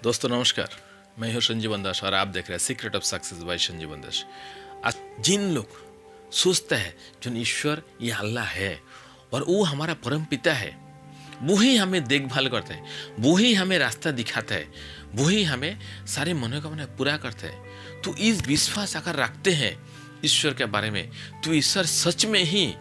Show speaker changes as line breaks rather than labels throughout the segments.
दोस्तों नमस्कार, मैं हूं संजीवन दास और आप देख रहे हैं सीक्रेट ऑफ सक्सेस बाय संजीवन दास। आज जिन लोग सोचते हैं जो ईश्वर ये अल्लाह है और वो हमारा परम पिता है, वो ही हमें देखभाल करते हैं, वो ही हमें रास्ता दिखाता है, वो ही हमें सारी मनोकामना पूरा करते हैं। तो इस विश्वास अगर रखते हैं ईश्वर के बारे में, तो ईश्वर सच में ही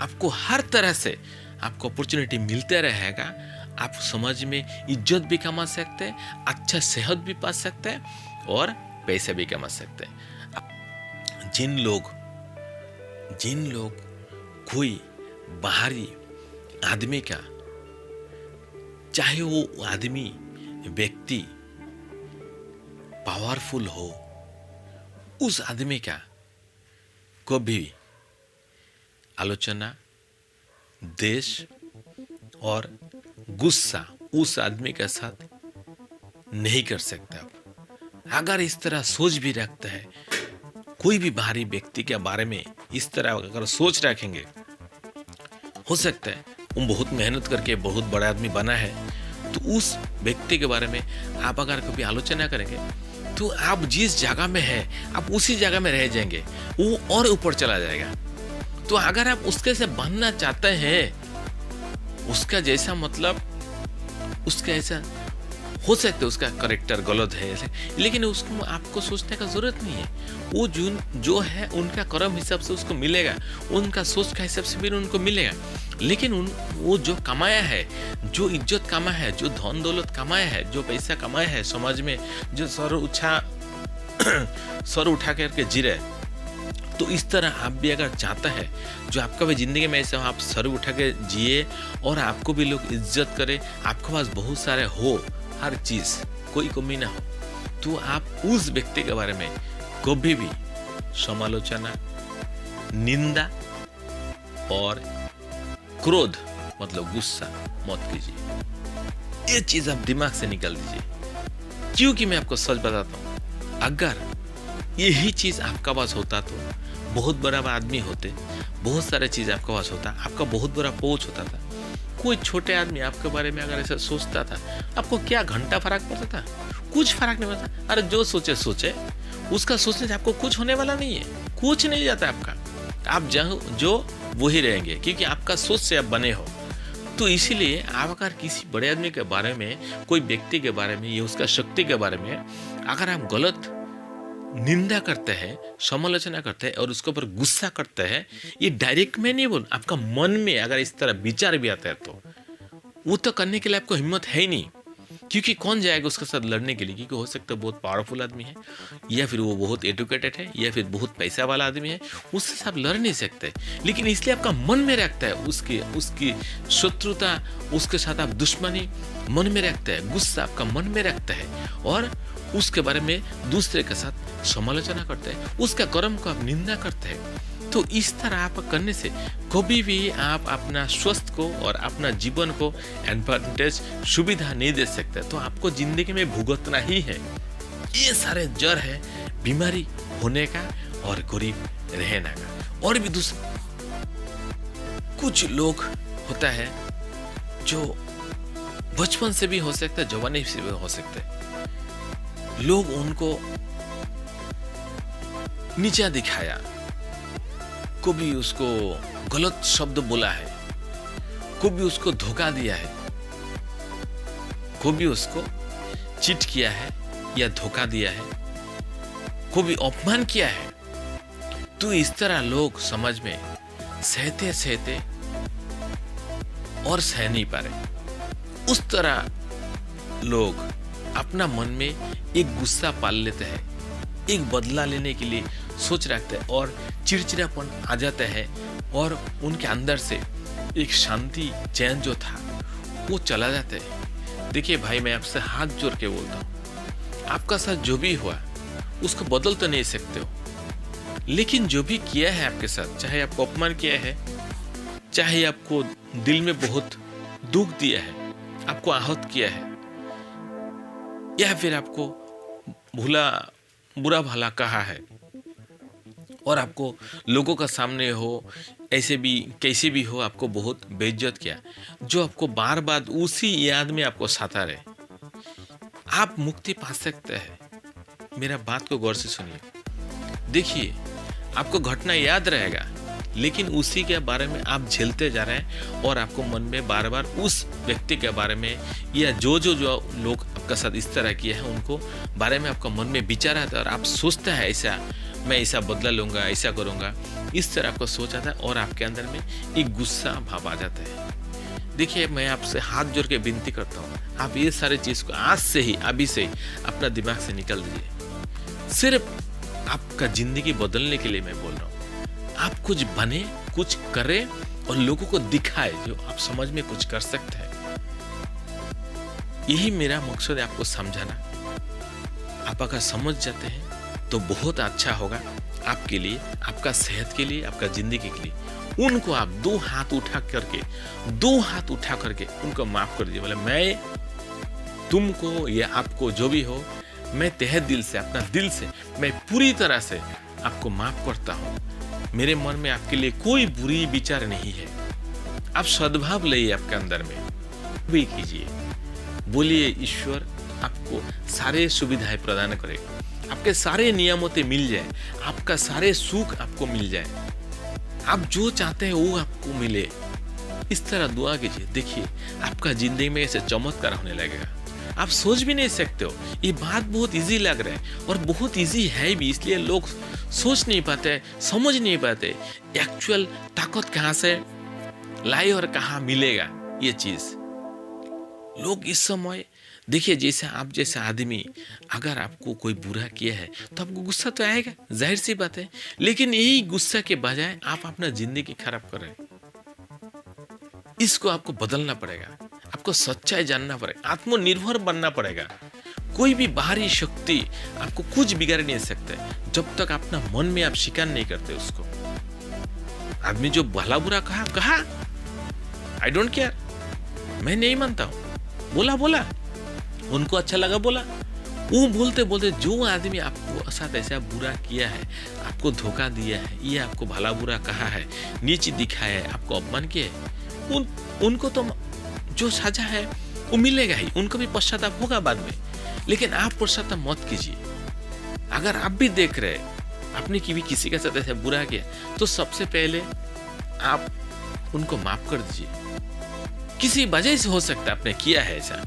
आपको हर तरह से आपको अपॉर्चुनिटी मिलते रहेगा। आप समाज में इज्जत भी कमा सकते हैं, अच्छा सेहत भी पा सकते हैं और पैसे भी कमा सकते हैं। जिन लोग कोई बाहरी आदमी का, चाहे वो आदमी व्यक्ति पावरफुल हो, उस आदमी का कभी आलोचना, देश और गुस्सा उस आदमी के साथ नहीं कर सकते। आप अगर इस तरह सोच भी रखते हैं, कोई भी बाहरी व्यक्ति के बारे में इस तरह अगर सोच रखेंगे, हो सकता है वो बहुत मेहनत करके बहुत बड़ा आदमी बना है, तो उस व्यक्ति के बारे में आप अगर कभी आलोचना करेंगे तो आप जिस जगह में है आप उसी जगह में रह जाएंगे, वो और ऊपर चला जाएगा। तो अगर आप उसके से बनना चाहते हैं, उसका जैसा मतलब उसका ऐसा हो सकता है, उसका करेक्टर गलत है ऐसे, लेकिन उसको आपको सोचने का जरूरत नहीं है। वो जो है उनका कर्म हिसाब से उसको मिलेगा, उनका सोच का हिसाब से भी उनको मिलेगा। लेकिन वो जो कमाया है, जो इज्जत कमाया है, जो धन दौलत कमाया है, जो पैसा कमाया है, समाज में जो सर उठा करके जी रहे, तो इस तरह आप भी अगर चाहता है जो आपका भी जिंदगी में ऐसा आप सर उठा के जिए और आपको भी लोग इज्जत करे, आपके पास बहुत सारे हो, हर चीज कोई कमी ना हो, तो आप उस व्यक्ति के बारे में कभी भी समालोचना, निंदा और क्रोध मतलब गुस्सा मत कीजिए। ये चीज आप दिमाग से निकाल दीजिए, क्योंकि मैं आपको सच बताता हूं, अगर यही चीज आपका पास होता तो बहुत बड़ा आदमी होते, बहुत सारे चीज आपके पास होता, आपका बहुत बड़ा पहुंच होता था। कोई छोटे आदमी आपके बारे में अगर ऐसा सोचता था, आपको क्या घंटा फर्क पड़ता था? कुछ फर्क नहीं पड़ता। अरे जो सोचे, उसका सोचने से आपको कुछ होने वाला नहीं है, कुछ नहीं जाता आपका। आप जो वही रहेंगे, क्योंकि आपका सोच से आप बने हो। तो इसीलिए आप अगर किसी बड़े आदमी के बारे में, कोई व्यक्ति के बारे में या उसका शक्ति के बारे में अगर आप गलत निंदा करते हैं, समालोचना करते हैं और उसके ऊपर गुस्सा करते हैं, ये डायरेक्ट में नहीं बोल, आपका मन में अगर इस तरह विचार भी आता है तो वो तो करने के लिए आपको हिम्मत है ही नहीं, क्योंकि कौन जाएगा उसके साथ लड़ने के लिए? क्योंकि हो सकता है बहुत पावरफुल आदमी है, या फिर वो बहुत एजुकेटेड है, या फिर बहुत पैसा वाला आदमी है, उससे साथ लड़ नहीं सकते। लेकिन इसलिए आपका मन में रखता है उसकी शत्रुता, उसके साथ आप दुश्मनी मन में रखते हैं, गुस्सा आपका मन में रखता है और उसके बारे में दूसरे के साथ समालोचना करते हैं, उसका कर्म को आप निंदा करते हैं। तो इस तरह आप करने से कभी भी आप अपना स्वास्थ्य को और अपना जीवन को एडवांटेज, सुविधा नहीं दे सकते। तो आपको जिंदगी में भुगतना ही है। ये सारे जड़ है बीमारी होने का और गरीब रहने का। और भी दूसरा कुछ लोग होता है जो बचपन से भी हो सकता है, जवानी से भी हो सकता है, लोग उनको नीचा दिखाया, कभी उसको गलत शब्द बोला है, कभी उसको धोखा दिया है, कभी उसको चीट किया है या धोखा दिया है, कभी अपमान किया है। तो इस तरह लोग समाज में सहते और सह नहीं पा रहे। उस तरह लोग अपना मन में एक गुस्सा पाल लेते हैं, एक बदला लेने के लिए सोच रखते हैं और चिड़चिड़ापन आ जाता है और उनके अंदर से एक शांति, चैन जो था वो चला जाता है। देखिए भाई, मैं आपसे हाथ जोड़ के बोलता हूँ, आपका साथ जो भी हुआ उसको बदल तो नहीं सकते हो, लेकिन जो भी किया है आपके साथ, चाहे आपको अपमान किया है, चाहे आपको दिल में बहुत दुख दिया है, आपको आहत किया है, या फिर आपको बुरा भला कहा है और आपको लोगों का सामने हो, ऐसे भी कैसे भी हो, आपको बहुत बेइज्जत किया, जो आपको बार बार उसी याद में आपको सता रहे, आप मुक्ति पा सकते हैं। मेरा बात को गौर से सुनिए। देखिए, आपको घटना याद रहेगा, लेकिन उसी के बारे में आप झेलते जा रहे हैं और आपको मन में बार बार उस व्यक्ति के बारे में या जो लोग आपका साथ इस तरह किए हैं उनको बारे में आपका मन में विचार आता है और आप सोचते हैं ऐसा, मैं ऐसा बदला लूंगा, ऐसा करूंगा, इस तरह आपको सोच आता है और आपके अंदर में एक गुस्सा भाव आ जाता है। देखिए, मैं आपसे हाथ जोड़ के विनती करता हूँ, आप ये सारे चीज को आज से ही, अभी से ही अपना दिमाग से निकाल दीजिए। सिर्फ आपका जिंदगी बदलने के लिए मैं बोल रहा हूँ। आप कुछ बने, कुछ करें और लोगों को दिखाए जो आप समझ में कुछ कर सकते हैं। यही मेरा मकसद है, आपको समझाना। आप अगर समझ जाते हैं तो बहुत अच्छा होगा आपके लिए, आपका सेहत के लिए, आपका जिंदगी के लिए। उनको आप दो हाथ उठा करके उनको माफ कर दीजिए। बोले, मैं तुमको या आपको जो भी हो, मैं तहे दिल से, अपना दिल से मैं पूरी तरह से आपको माफ करता हूँ। मेरे मन में आपके लिए कोई बुरी विचार नहीं है। आप सद्भाव लाइए आपके अंदर में, भी कीजिए। बोलिए, ईश्वर आपको सारे सुविधाएं प्रदान करे, आपके सारे नियामतें मिल जाए, आपका सारे सुख आपको मिल जाए, आप जो चाहते हैं वो आपको मिले। इस तरह दुआ कीजिए। देखिए, आपका जिंदगी में ऐसे चमत्कार होने लगेगा, आप सोच भी नहीं सकते हो। ये बात बहुत इजी लग रहा है और बहुत इजी है भी, इसलिए लोग सोच नहीं पाते, समझ नहीं पाते एक्चुअल ताकत कहाँ से लाए और कहाँ मिलेगा ये चीज। लोग इस समय देखिए, जैसे आप जैसे आदमी, अगर आपको कोई बुरा किया है तो आपको गुस्सा तो आएगा, जाहिर सी बात है। लेकिन यही गुस्सा के बजाय आप अपना जिंदगी खराब कर रहे हैं। इसको आपको बदलना पड़ेगा, आपको सच्चाई जानना पड़ेगा, आत्मनिर्भर बनना पड़ेगा। कोई भी बाहरी शक्ति आपको कुछ बिगाड़ नहीं सकते जब तक अपना मन में आप स्वीकार नहीं करते उसको। आदमी जो भला बुरा कहा, आई डोंट केयर, मैं नहीं मानता हूं, बोला, उनको अच्छा लगा बोला। वो बोलते बोलते जो आदमी आपको साथ ऐसा बुरा किया है, आपको धोखा दिया है, ये आपको भला बुरा कहा है, नीचे दिखाया है, आपको अपमान किया है, उनको तो जो सजा है वो मिलेगा ही, उनको भी पश्चाताप होगा बाद में। लेकिन आप पश्चाताप मत कीजिए। अगर आप भी देख रहे आपने किसी के साथ ऐसा बुरा किया, तो सबसे पहले आप उनको माफ कर दीजिए। किसी वजह से हो सकता है आपने किया है ऐसा,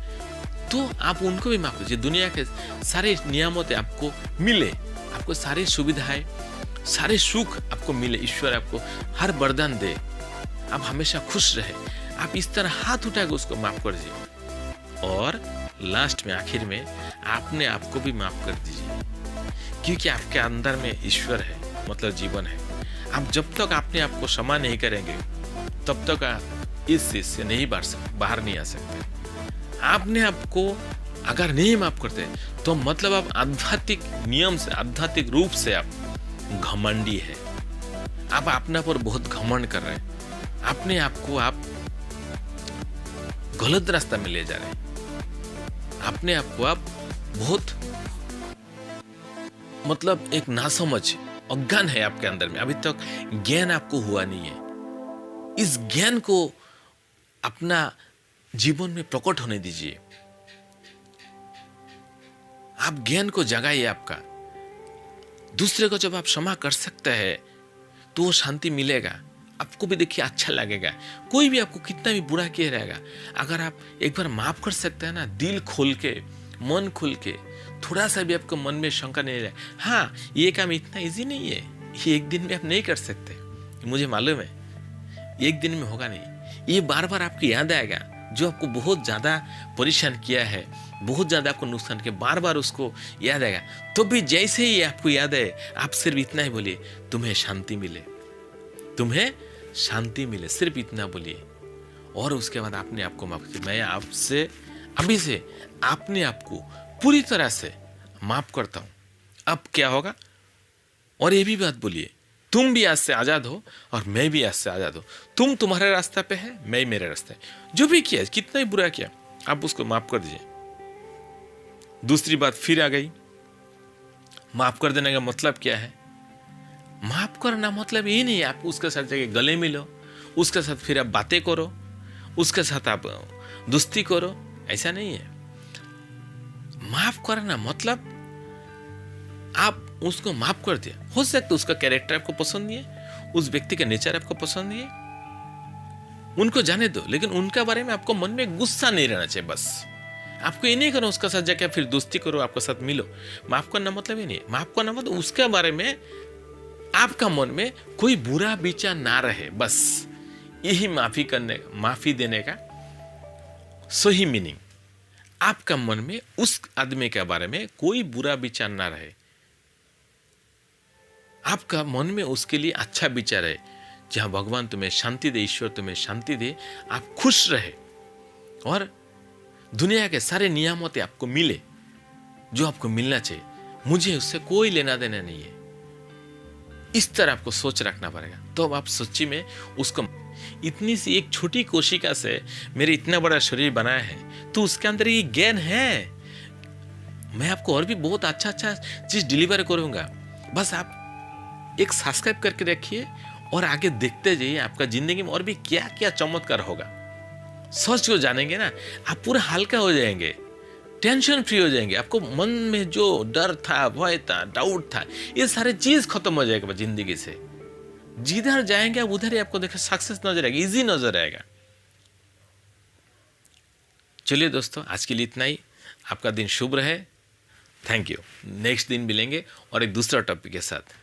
तो आप उनको भी माफ कीजिए। दुनिया के सारे नियामतें आपको मिले, आपको सारी सुविधाएं, सारे सुख आपको मिले, ईश्वर आपको हर वरदान दे, आप हमेशा खुश रहे। आप इस तरह हाथ उठाकर उसको माफ कर दीजिए और लास्ट में, आखिर में आपने आपको भी माफ कर दीजिए, क्योंकि आपके अंदर में ईश्वर है, मतलब जीवन है। आप जब तक आपने आपको क्षमा नहीं करेंगे तब तक आप इस चीज से नहीं बाहर नहीं आ सकते। आपने आपको अगर नहीं माफ करते तो मतलब आप आध्यात्मिक नियम से, आध्यात्मिक रूप से आप घमंडी है। आप अपने पर बहुत घमंड कर रहे हैं, अपने आप को आप गलत रास्ता में ले जा रहे हैं, अपने आप को आप बहुत मतलब एक नासमझ, अज्ञान है आपके अंदर में। अभी तक ज्ञान आपको हुआ नहीं है। इस ज्ञान को अपना जीवन में प्रकट होने दीजिए। आप ज्ञान को जगाइए आपका। दूसरे को जब आप क्षमा कर सकते हैं तो वो शांति मिलेगा, आपको भी देखिए अच्छा लगेगा। कोई भी आपको कितना भी बुरा किया रहेगा, अगर आप एक बार माफ कर सकते हैं ना, दिल खोल के, मन खोल के, थोड़ा सा भी आपको मन में शंका नहीं रहे। हाँ, ये काम इतना इजी नहीं है, ये एक दिन में आप नहीं कर सकते, मुझे मालूम है, एक दिन में होगा नहीं। ये बार बार आपकी याद आएगा, जो आपको बहुत ज्यादा परेशान किया है, बहुत ज्यादा आपको नुकसान किया, बार बार उसको याद आएगा। तो भी जैसे ही आपको याद है, आप सिर्फ इतना ही बोलिए, तुम्हें शांति मिले, तुम्हें शांति मिले, सिर्फ इतना बोलिए। और उसके बाद आपने आपको माफ किया। मैं आपसे अभी से आपने आपको पूरी तरह से माफ करता हूं। अब क्या होगा? और ये भी बात बोलिए, तुम भी आज से आजाद हो और मैं भी आज से आजाद हो। तुम तुम्हारे रास्ते पे है, मैं मेरे रास्ते। जो भी किया, कितना ही बुरा किया, आप उसको माफ कर दीजिए। दूसरी बात फिर आ गई, माफ कर देने का मतलब क्या है? माफ करना मतलब ये नहीं है आप उसके साथ जाके गले मिलो, उसके साथ फिर आप बातें करो, उसके साथ आप दोस्ती करो, ऐसा नहीं है। माफ करना मतलब आप उसको माफ कर दिया। हो सकता है उसका कैरेक्टर आपको पसंद नहीं है, उस व्यक्ति का नेचर आपको पसंद नहीं है, उनको जाने दो, लेकिन उनका बारे में आपको मन में गुस्सा नहीं रहना चाहिए। बस आपको ये नहीं करना उसका साथ जाके फिर दोस्ती करो, आपके साथ मिलो। माफ करना मतलब ये नहीं है। माफ करना मतलब उसके बारे में आपका मन में कोई बुरा विचार ना रहे, बस यही माफी देने का सही मीनिंग। आपका मन में उस आदमी के बारे में कोई बुरा विचार ना रहे, आपका मन में उसके लिए अच्छा विचार है, जहां भगवान तुम्हें शांति दे, ईश्वर तुम्हें शांति दे, आप खुश रहे और दुनिया के सारे नियामतें आपको मिले जो आपको मिलना चाहिए। मुझे उससे कोई लेना देना नहीं है, इस तरह आपको सोच रखना पड़ेगा। तो आप सच्ची में उसको, इतनी सी एक छोटी कोशिका से मेरे इतना बड़ा शरीर बनाया है, तो उसके अंदर ये ज्ञान है। मैं आपको और भी बहुत अच्छा अच्छा चीज डिलीवर करूंगा। बस आप एक सब्सक्राइब करके रखिए और आगे देखते जाइए, आपका जिंदगी में और भी क्या क्या चमत्कार होगा। सच को जानेंगे ना, आप पूरा हल्का हो जाएंगे, टेंशन फ्री हो जाएंगे। आपको मन में जो डर था, भय था, डाउट था, ये सारे चीज खत्म हो जाएगा जिंदगी से। जिधर जाएंगे आप उधर ही आपको देखो सक्सेस नजर आएगा, इजी नजर आएगा। चलिए दोस्तों, आज के लिए इतना ही। आपका दिन शुभ रहे। Thank you. नेक्स्ट दिन मिलेंगे और एक दूसरा टॉपिक के साथ।